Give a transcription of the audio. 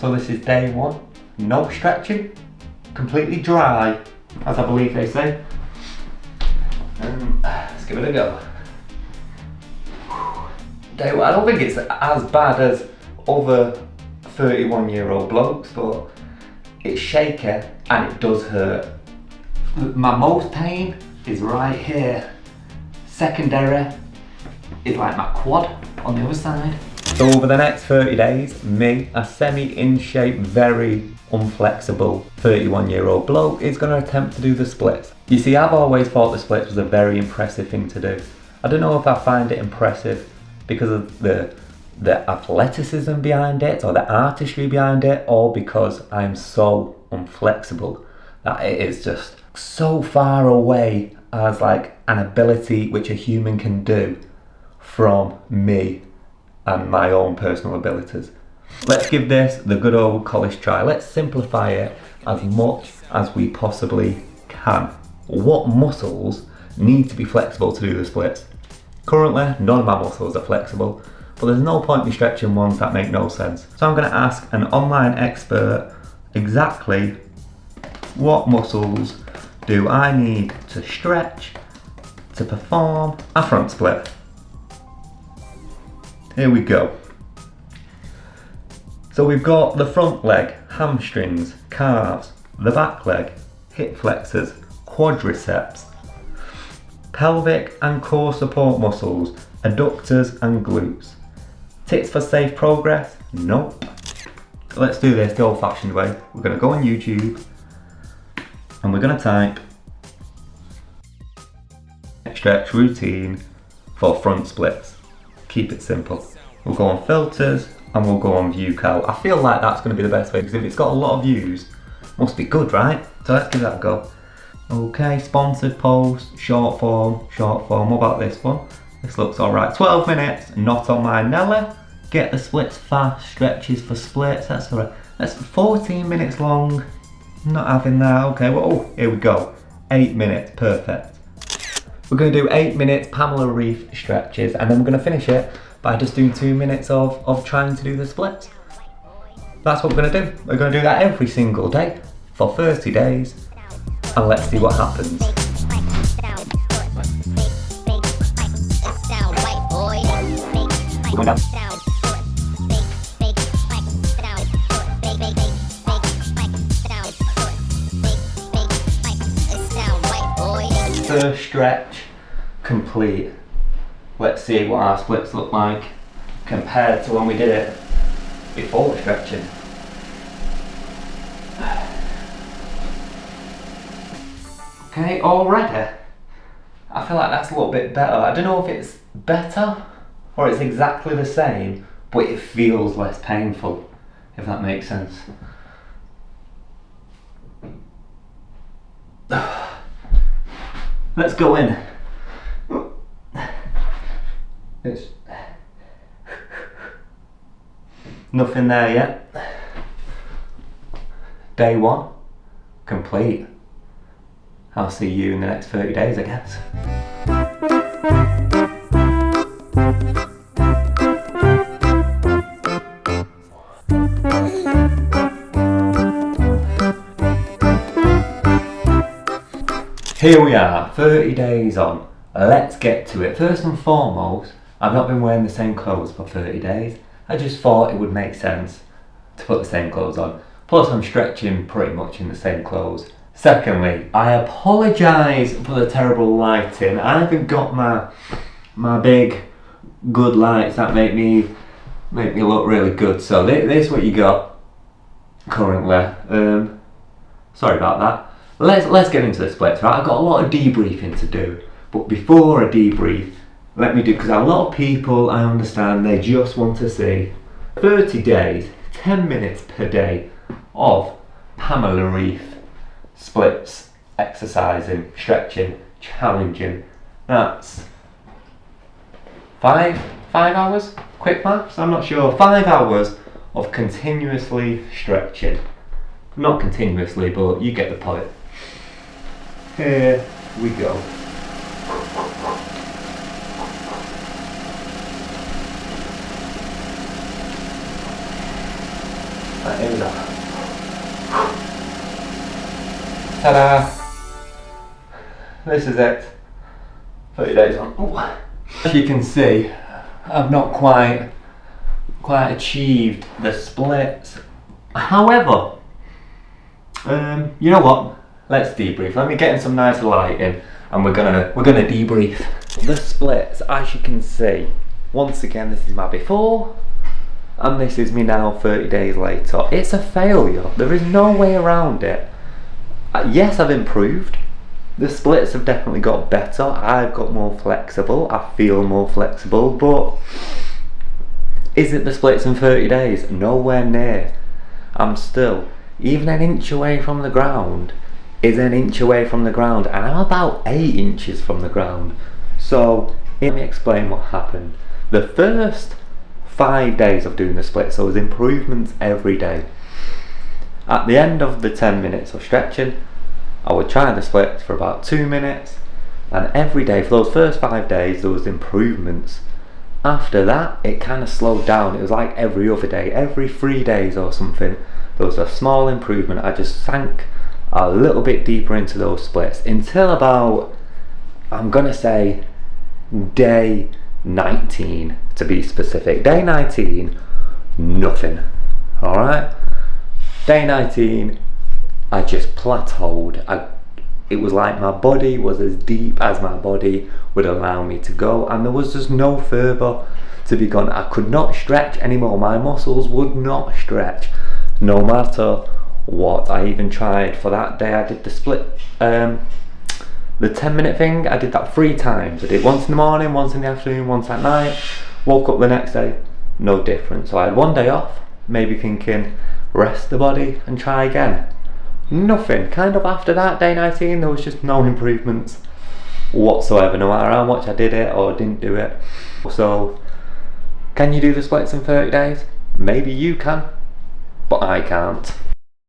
So this is day one, no stretching, completely dry, as I believe they say. Let's give it a go. Day one, I don't think it's as bad as other 31-year-old blokes, but it's shaky and it does hurt. My most pain is right here. Secondary is like my quad on the other side. So over the next 30 days, me, a semi-in shape, very unflexible 31-year-old bloke, is going to attempt to do the splits. You see, I've always thought the splits was a very impressive thing to do. I don't know if I find it impressive because of the athleticism behind it or the artistry behind it, or because I'm so unflexible that it is just so far away as like an ability which a human can do from me and my own personal abilities. Let's give this the good old college try. Let's simplify it as much as we possibly can. What muscles need to be flexible to do the splits? Currently, none of my muscles are flexible, but there's no point in stretching ones that make no sense. So I'm going to ask an online expert exactly what muscles do I need to stretch to perform a front split. Here we go. So we've got the front leg, hamstrings, calves, the back leg, hip flexors, quadriceps, pelvic and core support muscles, adductors and glutes. Tips for safe progress? Nope. Let's do this the old-fashioned way. We're going to go on YouTube and we're going to type stretch routine for front splits. Keep it simple. We'll go on filters and we'll go on view cal. I feel like that's going to be the best way because if it's got a lot of views, must be good, right? So let's give that a go. Okay, sponsored post, short form. What about this one? This looks alright. 12 minutes, not on my Nelly. Get the splits fast, stretches for splits. That's alright. That's 14 minutes long. Not having that. Okay, well, oh, here we go. 8 minutes, perfect. We're going to do 8 minutes Pamela Reif stretches, and then we're going to finish it by just doing 2 minutes of trying to do the splits. That's what we're going to do. We're going to do that every single day for 30 days, and let's see what happens. We're going down. First stretch complete. Let's see what our splits look like compared to when we did it before stretching. Okay, already I feel like that's a little bit better. I don't know if it's better or it's exactly the same, but it feels less painful, if that makes sense. Let's go in. It's nothing there yet. Day one, complete. I'll see you in the next 30 days, I guess. Here we are, 30 days on. Let's get to it. First and foremost, I've not been wearing the same clothes for 30 days. I just thought it would make sense to put the same clothes on. Plus I'm stretching pretty much in the same clothes. Secondly, I apologise for the terrible lighting. I haven't got my big good lights that make me look really good. So this is what you got currently. Sorry about that. Let's get into the splits, right? I've got a lot of debriefing to do, but before a debrief, let me do, because a lot of people, I understand, they just want to see 30 days, 10 minutes per day of Pamela Reif splits, exercising, stretching, challenging. That's 5 hours, quick maths, I'm not sure, 5 hours of continuously stretching. Not continuously, but you get the point. Here we go. That days off. Ta-da! This is it. 30 days on. Ooh. As you can see, I've not quite achieved the splits. However, you know what? Let's debrief. Let me get in some nice lighting, and we're gonna debrief. The splits, as you can see, once again, this is my before, and this is me now 30 days later. It's a failure. There is no way around it. Yes, I've improved. The splits have definitely got better. I've got more flexible. I feel more flexible, but is it the splits in 30 days? Nowhere near. I'm still, even an inch away from the ground is an inch away from the ground, and I'm about 8 inches from the ground. So let me explain what happened. The first 5 days of doing the splits, there was improvements every day. At the end of the 10 minutes of stretching, I would try the splits for about 2 minutes, and every day for those first 5 days there was improvements. After that it kind of slowed down. It was like every other day, every 3 days or something there was a small improvement. I just sank a little bit deeper into those splits until about, I'm gonna say, day 19 to be specific. Day 19, nothing. Alright? Day 19, I just plateaued. It was like my body was as deep as my body would allow me to go, and there was just no further to be gone. I could not stretch anymore. My muscles would not stretch, no matter what. I even tried for that day. I did the split, the 10-minute thing. I did that 3 times. I did it once in the morning, once in the afternoon, once at night. Woke up the next day, no difference. So I had 1 day off, maybe thinking, rest the body and try again. Nothing. Kind of after that, day 19, there was just no improvements whatsoever, no matter how much I did it or didn't do it. So, can you do the splits in 30 days? Maybe you can, but I can't.